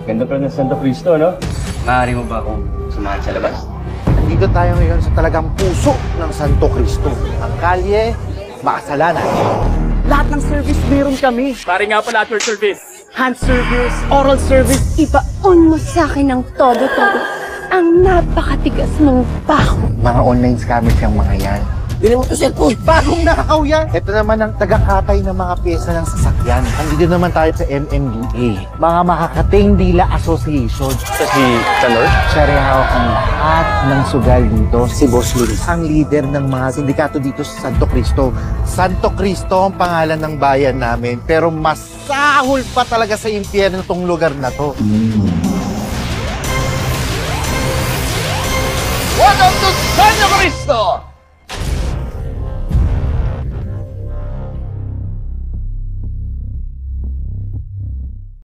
Ganda pa ng Santo Cristo, no? Maaari mo ba akong sumahan sa labas? Nandito tayo ngayon sa talagang puso ng Santo Cristo. Ang kalye, makasalanan. Lahat ng service meron kami. Pare nga pala at your service. Hand service, oral service. Ibaon mo sa akin ng todo-todo ang napakatigas mong baho. Mga online scammers yung mga yan. Bili mo to cellphone. Bagong nakaw yan! Ito naman ang tagakatay ng mga pyesa ng sasakyan. Andito naman tayo sa MMDA, mga Makakating Dila Association. Sa si Chanor? Siya rin hawak ang lahat ng sugal dito, si Boss Luis. Ang leader ng mga sindikato dito sa Santo Cristo. Santo Cristo ang pangalan ng bayan namin, pero masahol pa talaga sa impyerno tong lugar na to. Welcome to Santo Cristo!